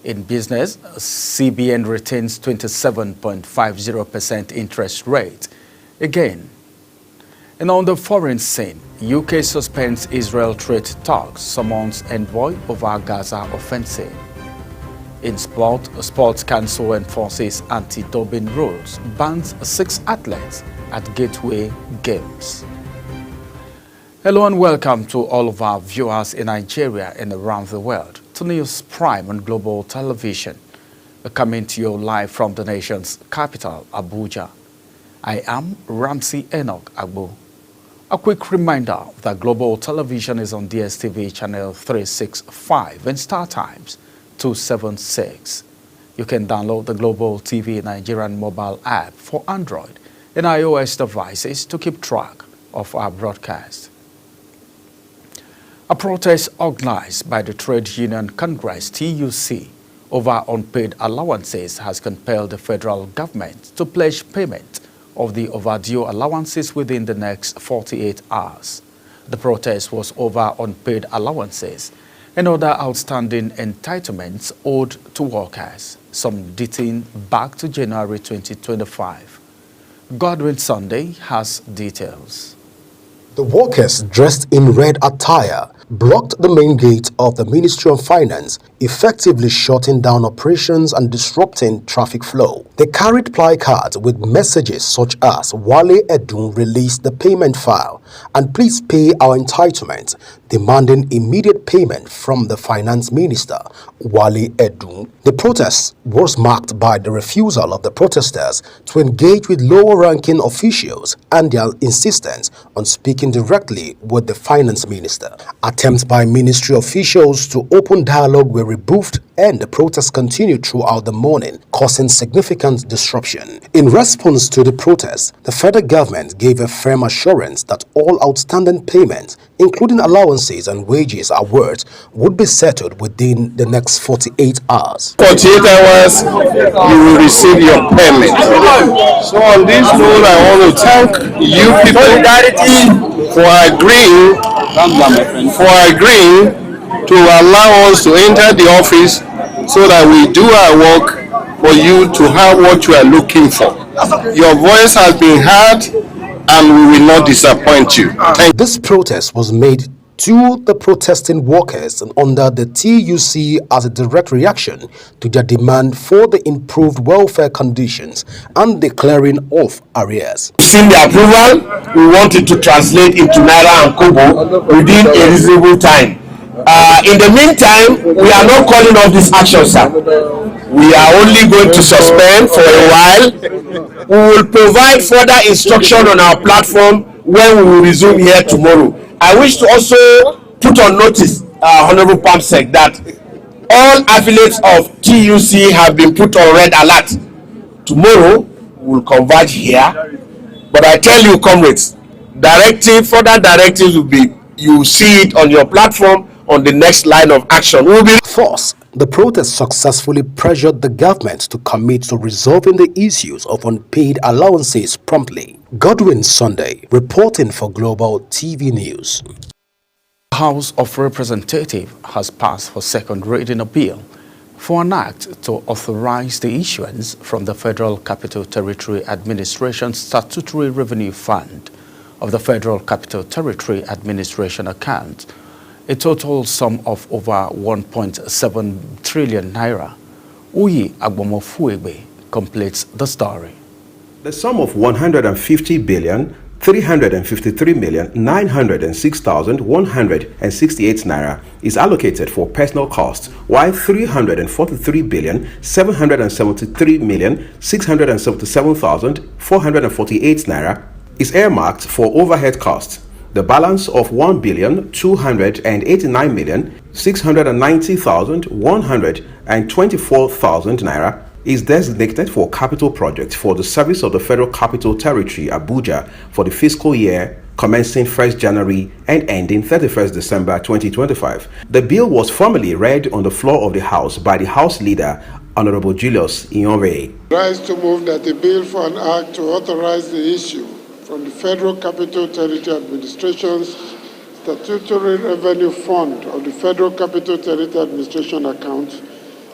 In business, CBN retains 27.50% interest rate. Again, and on the foreign scene, UK suspends Israel trade talks, summons envoy over Gaza offensive. In sport, Sports Council enforces anti-doping rules, bans 6 athletes at Gateway Games. Hello and welcome to all of our viewers in Nigeria and around the world to News Prime on Global Television, coming to you live from the nation's capital, Abuja. I am Ramsey Enoch Agbo. A quick reminder that Global Television is on DSTV channel 365 and Star Times 276. You can download the Global TV Nigerian mobile app for Android and iOS devices to keep track of our broadcast. A protest organized by the Trade Union Congress (TUC) over unpaid allowances has compelled the federal government to pledge payment of the overdue allowances within the next 48 hours. The protest was over unpaid allowances and other outstanding entitlements owed to workers, some dating back to January 2025. Godwin Sunday has details. The workers, dressed in red attire, blocked the main gate of the Ministry of Finance, effectively shutting down operations and disrupting traffic flow. They carried placards with messages such as "Wale Edun released the payment file" and "Please pay our entitlement," demanding immediate payment from the Finance Minister, Wale Edun. The protest was marked by the refusal of the protesters to engage with lower-ranking officials and their insistence on speaking directly with the Finance Minister. Attempts by ministry officials to open dialogue were rebuffed and the protests continued throughout the morning, causing significant disruption. In response to the protests, the federal government gave a firm assurance that all outstanding payments, including allowances and wages award, would be settled within the next 48 hours. 48 hours, you will receive your payment. So on this note, I want to thank you people for agreeing to allow us to enter the office so that we do our work for you to have what you are looking for. Your voice has been heard and we will not disappoint you. This protest was made to the protesting workers and under the TUC as a direct reaction to their demand for the improved welfare conditions and the clearing of arrears. Seen the approval, we want it to translate into Naira and Kobo within a reasonable time. In the meantime, we are not calling off this action, sir. We are only going to suspend for a while. We will provide further instruction on our platform when we will resume here tomorrow. I wish to also put on notice, Honorable Pamsec, that all affiliates of TUC have been put on red alert. Tomorrow, we will converge here. But I tell you, comrades, further directives will be, you will see it on your platform on the next line of action. Force. The protest successfully pressured the government to commit to resolving the issues of unpaid allowances promptly. Godwin Sunday, reporting for Global TV News. The House of Representatives has passed for second reading a bill for an act to authorize the issuance from the Federal Capital Territory Administration Statutory Revenue Fund of the Federal Capital Territory Administration account a total sum of over 1.7 trillion naira. Uyi Agbomofuegbe completes the story. The sum of 150,353,906,168 naira is allocated for personal costs, while 343,773,677,448 naira is earmarked for overhead costs. The balance of 1,289,690,124 naira is designated for capital projects for the service of the Federal Capital Territory, Abuja, for the fiscal year commencing 1st January and ending 31st December 2025. The bill was formally read on the floor of the House by the House Leader, Honorable Julius Iyonre. Rise to move that the bill for an act to authorize the issue from the Federal Capital Territory Administration's Statutory Revenue Fund of the Federal Capital Territory Administration account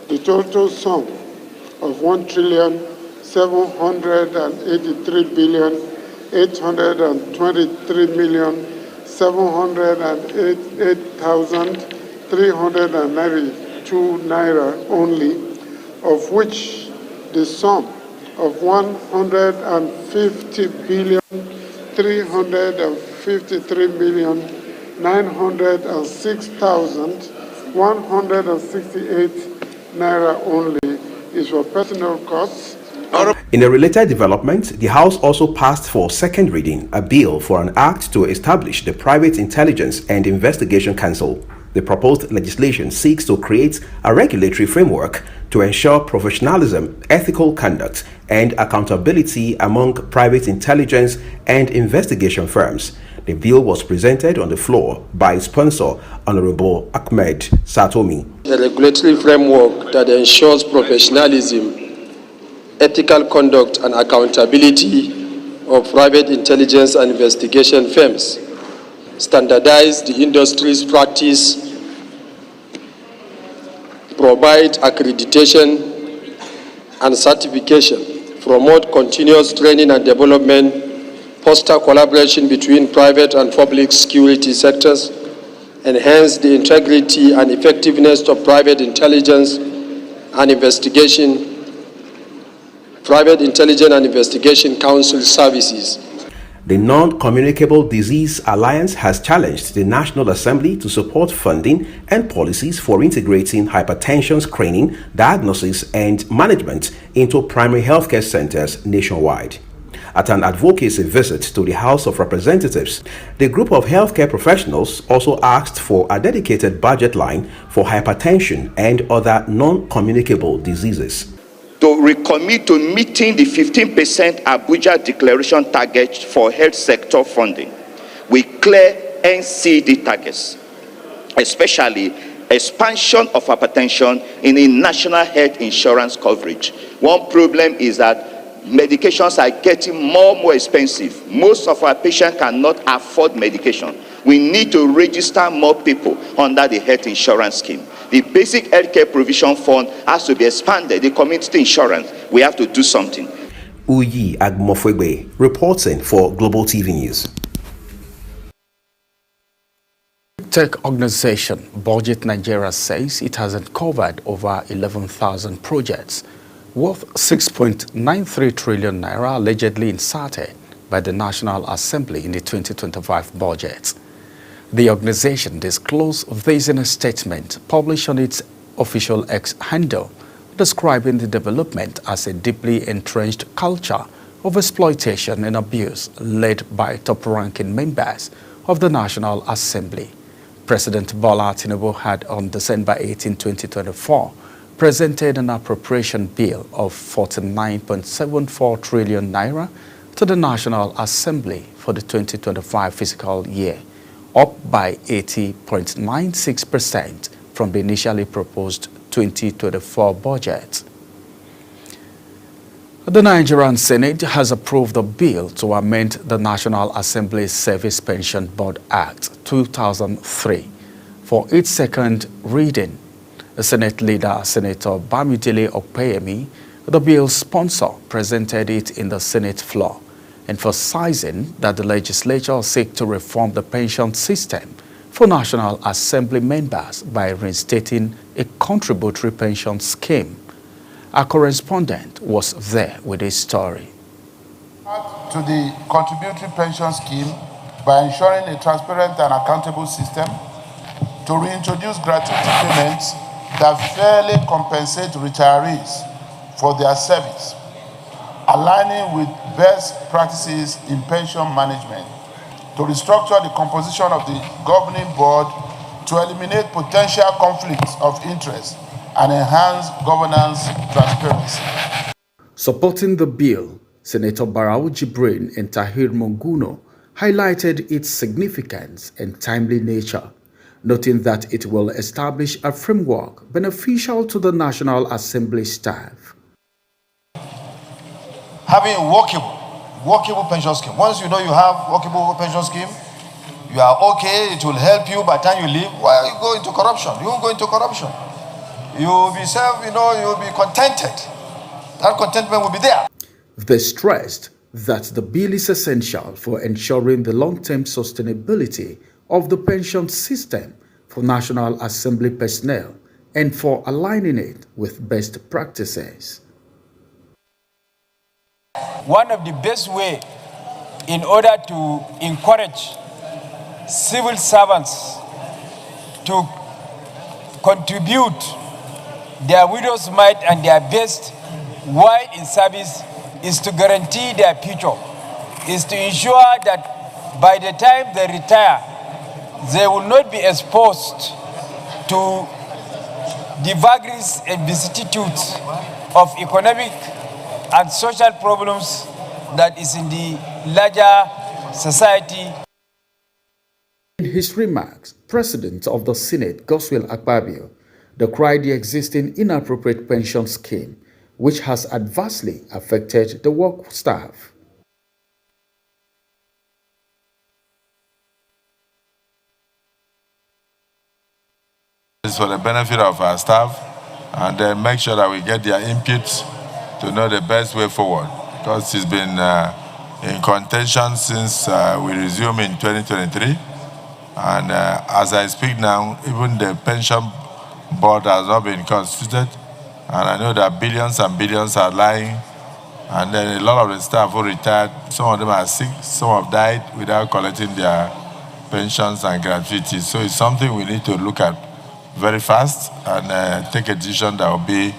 the total sum of 1,783,823,708,392 naira only, of which the sum of 150,353,906,168 naira only is for personal costs. In a related development, the House also passed for second reading a bill for an act to establish the Private Intelligence and Investigation Council. The proposed legislation seeks to create a regulatory framework to ensure professionalism, ethical conduct, and accountability among private intelligence and investigation firms. The bill was presented on the floor by sponsor Honorable Ahmed Satomi. A regulatory framework that ensures professionalism, ethical conduct, and accountability of private intelligence and investigation firms, standardize the industry's practice, provide accreditation and certification, promote continuous training and development, foster collaboration between private and public security sectors, enhance the integrity and effectiveness of private intelligence and private intelligence and investigation council services. The Non-Communicable Disease Alliance has challenged the National Assembly to support funding and policies for integrating hypertension screening, diagnosis, and management into primary healthcare centers nationwide. At an advocacy visit to the House of Representatives, the group of healthcare professionals also asked for a dedicated budget line for hypertension and other non-communicable diseases. To recommit to meeting the 15% Abuja Declaration target for health sector funding with clear NCD targets, especially expansion of hypertension in the national health insurance coverage. One problem is that medications are getting more and more expensive. Most of our patients cannot afford medication. We need to register more people under the health insurance scheme. The basic healthcare provision fund has to be expanded. The community insurance, we have to do something. Uyi Agmofwegbe reporting for Global TV News. Tech organization Budget Nigeria says it has uncovered over 11,000 projects worth 6.93 trillion naira allegedly inserted by the National Assembly in the 2025 budget. The organization disclosed this in a statement published on its official X handle, describing the development as a deeply entrenched culture of exploitation and abuse led by top-ranking members of the National Assembly. President Bola Tinubu had on December 18, 2024, presented an appropriation bill of 49.74 trillion naira to the National Assembly for the 2025 fiscal year, up by 80.96% from the initially proposed 2024 budget. The Nigerian Senate has approved a bill to amend the National Assembly Service Pension Board Act 2003 for its second reading. The Senate leader, Senator Bamidele Okpeyemi, the bill's sponsor, presented it in the Senate floor, emphasizing that the legislature seeks to reform the pension system for National Assembly members by reinstating a contributory pension scheme. Our correspondent was there with his story. To the contributory pension scheme by ensuring a transparent and accountable system, to reintroduce gratuity payments that fairly compensate retirees for their service, aligning with best practices in pension management, to restructure the composition of the governing board to eliminate potential conflicts of interest and enhance governance transparency. Supporting the bill, Senator Barau Jibrin and Tahir Monguno highlighted its significance and timely nature, noting that it will establish a framework beneficial to the National Assembly staff. Having a workable pension scheme. Once you know you have workable pension scheme, you are okay, it will help you by the time you leave. Why are you going into corruption? You won't go into corruption. you will be you will be contented. That contentment will be there. They stressed that the bill is essential for ensuring the long-term sustainability of the pension system for National Assembly personnel and for aligning it with best practices. One of the best ways in order to encourage civil servants to contribute their widow's mite and their best while in service is to guarantee their future, is to ensure that by the time they retire, they will not be exposed to the vagaries and vicissitudes of economic and social problems that is in the larger society. In his remarks, President of the Senate, Godswill Akpabio, decried the existing inappropriate pension scheme, which has adversely affected the work staff. It's for the benefit of our staff, and then make sure that we get their inputs to know the best way forward, because it's been in contention since we resumed in 2023, and as I speak now, even the pension board has not been constituted, and I know that billions and billions are lying, and then a lot of the staff who retired, some of them are sick, some have died without collecting their pensions and gratuities. So it's something we need to look at very fast and take a decision that will be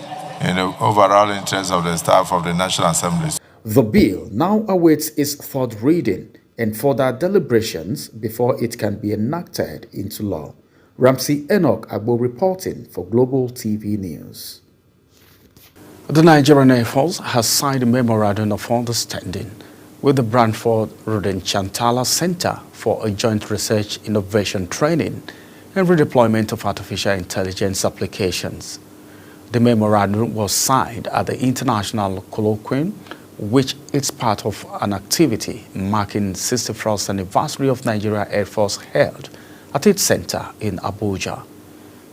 in the overall interest of the staff of the National Assembly. The bill now awaits its third reading and further deliberations before it can be enacted into law. Ramsey Enoch Agbo reporting for Global TV News. The Nigerian Air Force has signed a memorandum of understanding with the Brantford Roden-Chantala Center for a joint research, innovation, training, and redeployment of artificial intelligence applications. The memorandum was signed at the International Colloquium, which is part of an activity marking 61st anniversary of Nigeria Air Force held at its center in Abuja.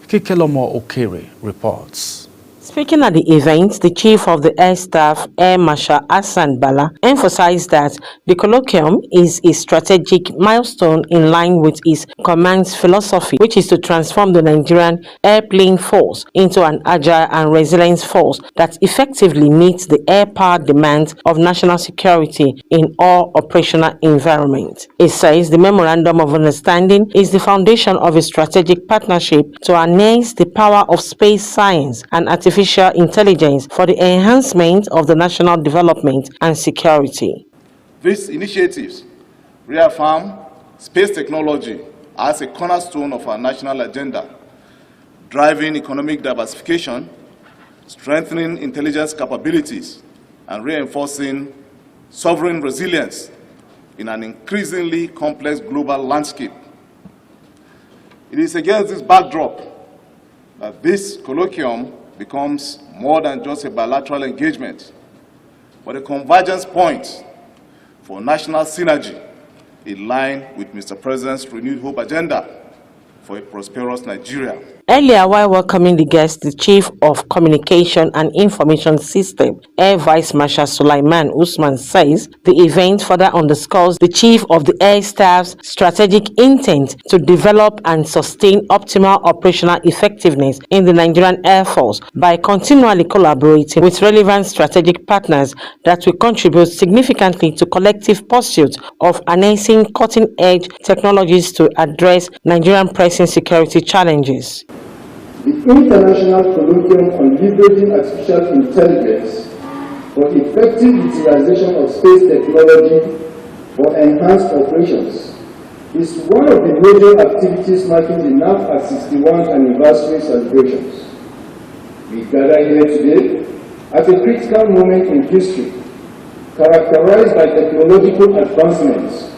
Kikelomo Okere reports. Speaking at the event, the Chief of the Air Staff, Air Marshal Hassan Bala, emphasized that the colloquium is a strategic milestone in line with his command's philosophy, which is to transform the Nigerian airplane force into an agile and resilient force that effectively meets the air-power demands of national security in all operational environments. It says the Memorandum of Understanding is the foundation of a strategic partnership to harness the power of space science and artificial intelligence for the enhancement of the national development and security. These initiatives reaffirm space technology as a cornerstone of our national agenda, driving economic diversification, strengthening intelligence capabilities, and reinforcing sovereign resilience in an increasingly complex global landscape. It is against this backdrop that this colloquium becomes more than just a bilateral engagement, but a convergence point for national synergy in line with Mr. President's renewed hope agenda for a prosperous Nigeria. Earlier, while welcoming the guests, the Chief of Communication and Information System, Air Vice Marshal Sulaiman Usman, says the event further underscores the Chief of the Air Staff's strategic intent to develop and sustain optimal operational effectiveness in the Nigerian Air Force by continually collaborating with relevant strategic partners that will contribute significantly to collective pursuit of harnessing cutting-edge technologies to address Nigerian pressing security challenges. The International Colloquium on Leveraging Artificial Intelligence for Effective Utilization of Space Technology for Enhanced Operations is one of the major activities marking the NAFA 61st anniversary celebrations. We gather here today at a critical moment in history, characterized by technological advancements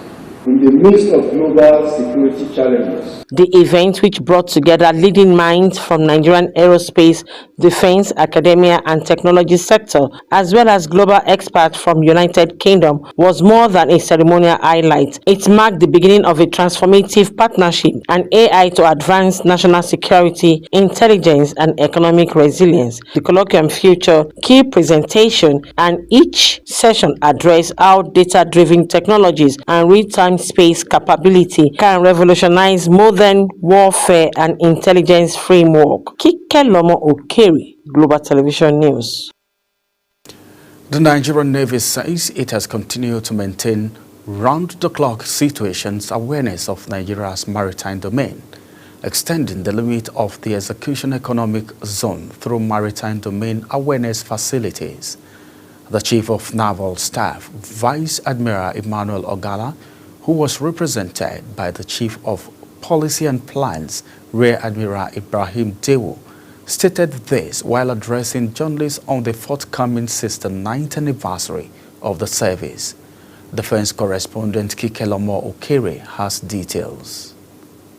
in the midst of global security challenges. The event, which brought together leading minds from Nigerian aerospace, defense, academia and technology sector, as well as global experts from United Kingdom, was more than a ceremonial highlight. It marked the beginning of a transformative partnership and AI to advance national security, intelligence and economic resilience. The colloquium featured key presentation, and each session addressed how data-driven technologies and real-time space capability can revolutionize modern warfare and intelligence framework. Kike Lomo Okeri, Global Television News. The Nigerian Navy says it has continued to maintain round-the-clock situations awareness of Nigeria's maritime domain, extending the limit of the execution economic zone through maritime domain awareness facilities. The Chief of Naval Staff, Vice Admiral Emmanuel Ogala, who was represented by the Chief of Policy and Plans, Rear Admiral Ibrahim Dewu, stated this while addressing journalists on the forthcoming 69th anniversary of the service. Defense correspondent Kike Lomo Okere has details.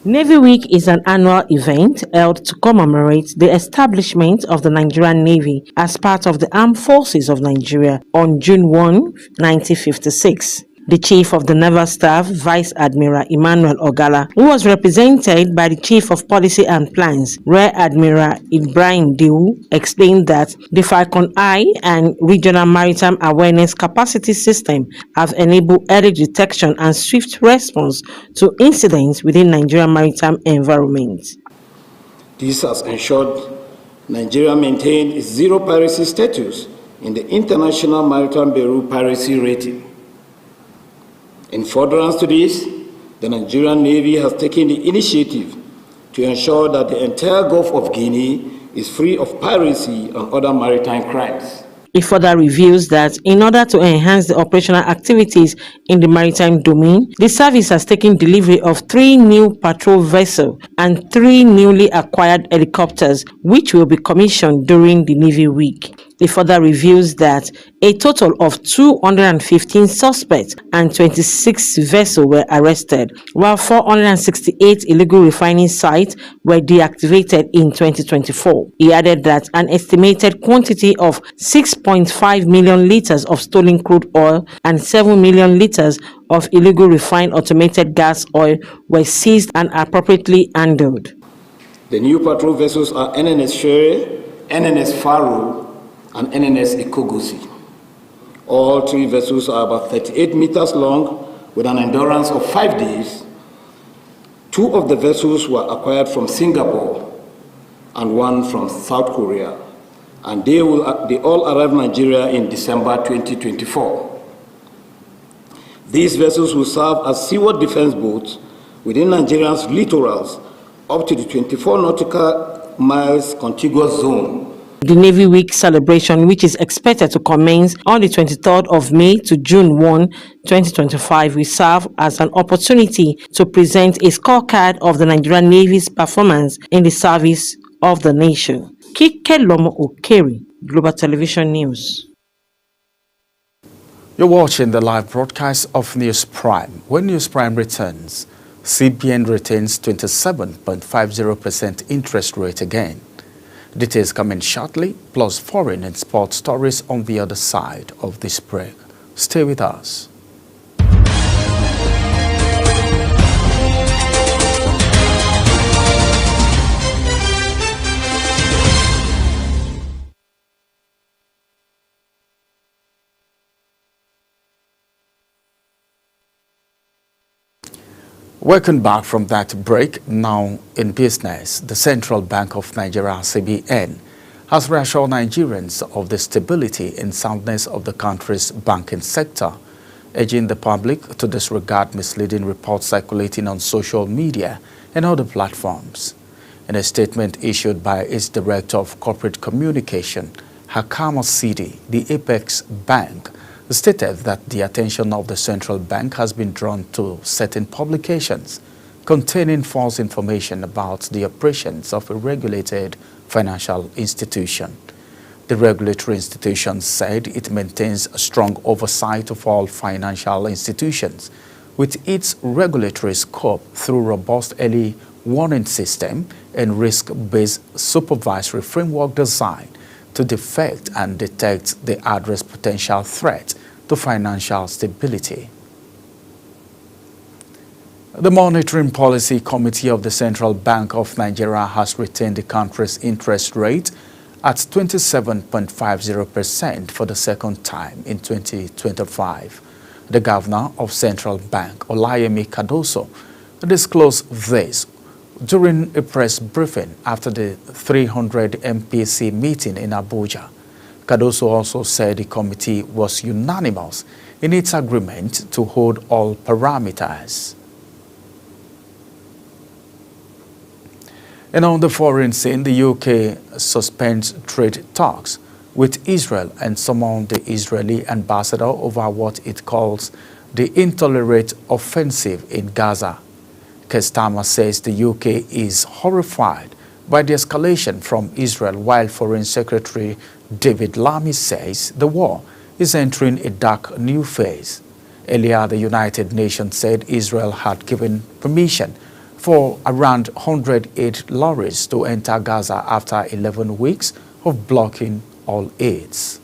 Navy Week is an annual event held to commemorate the establishment of the Nigerian Navy as part of the Armed Forces of Nigeria on June 1, 1956. The Chief of the Naval Staff, Vice Admiral Emmanuel Ogala, who was represented by the Chief of Policy and Plans, Rear Admiral Ibrahim Dewu, explained that the Falcon Eye and Regional Maritime Awareness Capacity System have enabled early detection and swift response to incidents within Nigerian maritime environment. This has ensured Nigeria maintained its zero piracy status in the International Maritime Bureau Piracy Rating. In furtherance to this, the Nigerian Navy has taken the initiative to ensure that the entire Gulf of Guinea is free of piracy and other maritime crimes. It further reveals that in order to enhance the operational activities in the maritime domain, the service has taken delivery of 3 new patrol vessels and 3 newly acquired helicopters, which will be commissioned during the Navy Week. It further reveals that a total of 215 suspects and 26 vessels were arrested, while 468 illegal refining sites were deactivated in 2024. He added that an estimated quantity of 6.5 million liters of stolen crude oil and 7 million liters of illegal refined automated gas oil were seized and appropriately handled. The new patrol vessels are NNS Shere, NNS Faro, and NNS Ikogosi. All 3 vessels are about 38 meters long with an endurance of 5 days. 2 of the vessels were acquired from Singapore and 1 from South Korea, and they all arrived in Nigeria in December 2024. These vessels will serve as seaward defense boats within Nigeria's littorals up to the 24 nautical miles contiguous zone. The Navy Week celebration, which is expected to commence on the 23rd of May to June 1, 2025, will serve as an opportunity to present a scorecard of the Nigerian Navy's performance in the service of the nation. Kike Lomo Okeri, Global Television News. You're watching the live broadcast of News Prime. When News Prime returns, CBN retains 27.50% interest rate again. Details coming shortly, plus foreign and sports stories on the other side of this break. Stay with us. Welcome back from that break. Now in business, the Central Bank of Nigeria, CBN, has reassured Nigerians of the stability and soundness of the country's banking sector, urging the public to disregard misleading reports circulating on social media and other platforms. In a statement issued by its Director of Corporate Communication, Hakama Sidi, the Apex Bank stated that the attention of the central bank has been drawn to certain publications containing false information about the operations of a regulated financial institution. The regulatory institution said it maintains a strong oversight of all financial institutions, with its regulatory scope through robust early warning system and risk-based supervisory framework designed to detect and detect the address potential threat to financial stability. The Monitoring Policy Committee of the Central Bank of Nigeria has retained the country's interest rate at 27.50% for the second time in 2025. The Governor of Central Bank, Olayemi Cardoso, disclosed this during a press briefing after the 300 MPC meeting in Abuja. Cardoso also said the committee was unanimous in its agreement to hold all parameters. And on the foreign scene, the UK suspends trade talks with Israel and summoned the Israeli ambassador over what it calls the intolerant offensive in Gaza. Keir Starmer says the UK is horrified by the escalation from Israel, while Foreign Secretary David Lammy says the war is entering a dark new phase. Earlier, the United Nations said Israel had given permission for around 108 lorries to enter Gaza after 11 weeks of blocking all aids.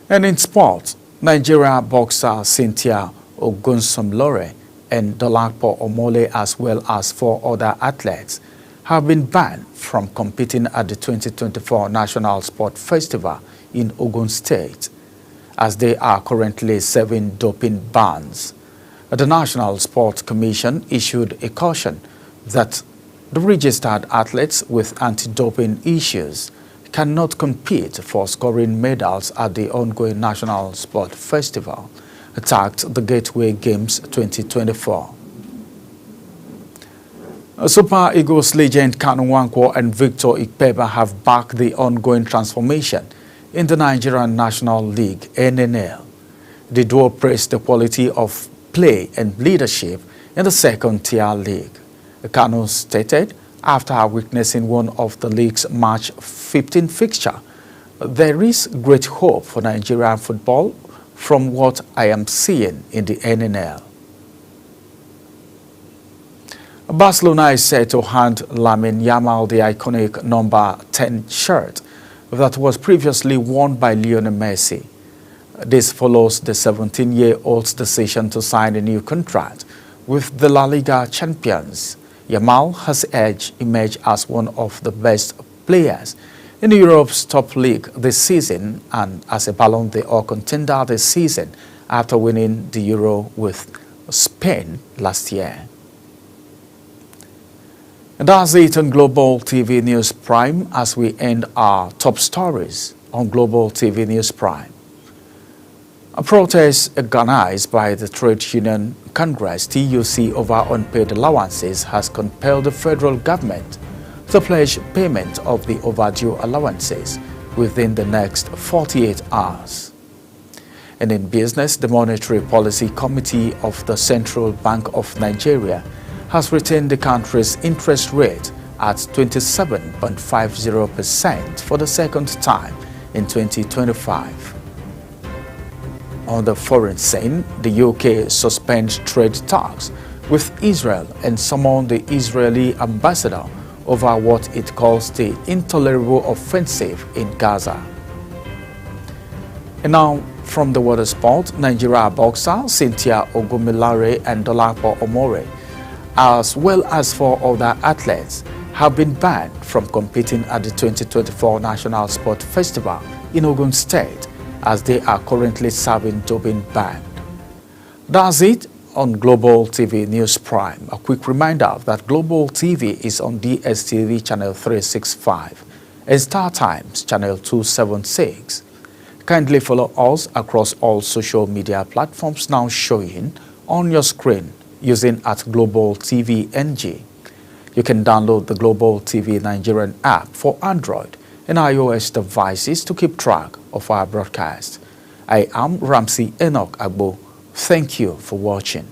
And in sport, Nigeria boxer Cynthia Ogunsanlore and Dolapo Omole, as well as 4 other athletes, have been banned from competing at the 2024 National Sport Festival in Ogun State, as they are currently serving doping bans. The National Sports Commission issued a caution that the registered athletes with anti-doping issues cannot compete for scoring medals at the ongoing National Sport Festival, tagged the Gateway Games 2024. Super Eagles legend Kanu Nwankwo and Victor Ikpeba have backed the ongoing transformation in the Nigerian National League, NNL. The duo praised the quality of play and leadership in the second-tier league. Kanu stated, after witnessing one of the league's March 15 fixture, "There is great hope for Nigerian football from what I am seeing in the NNL." Barcelona is set to hand Lamine Yamal the iconic number 10 shirt that was previously worn by Lionel Messi. This follows the 17-year-old's decision to sign a new contract with the La Liga champions. Yamal has emerged as one of the best players in Europe's top league this season and as a Ballon d'Or contender this season after winning the Euro with Spain last year. And that's it on Global TV News Prime as we end our top stories on Global TV News Prime. A protest organized by the Trade Union Congress TUC over unpaid allowances has compelled the federal government to pledge payment of the overdue allowances within the next 48 hours. And in business, the Monetary Policy Committee of the Central Bank of Nigeria has retained the country's interest rate at 27.50% for the second time in 2025. On the foreign scene, the UK suspends trade talks with Israel and summoned the Israeli ambassador over what it calls the intolerable offensive in Gaza. And now, from the water sport, Nigeria boxer Cynthia Ogunsanlore and Dolapo Omole, as well as 4 other athletes, have been banned from competing at the 2024 National Sport Festival in Ogun State, as they are currently serving doping ban. That's it on Global TV News Prime. A quick reminder that Global TV is on DSTV channel 365 and Star Times channel 276. Kindly follow us across all social media platforms now showing on your screen using @Global TV NG. You can download the Global TV Nigerian app for Android and iOS devices to keep track of our broadcast. I am Ramsey Enoch Agbo. Thank you for watching.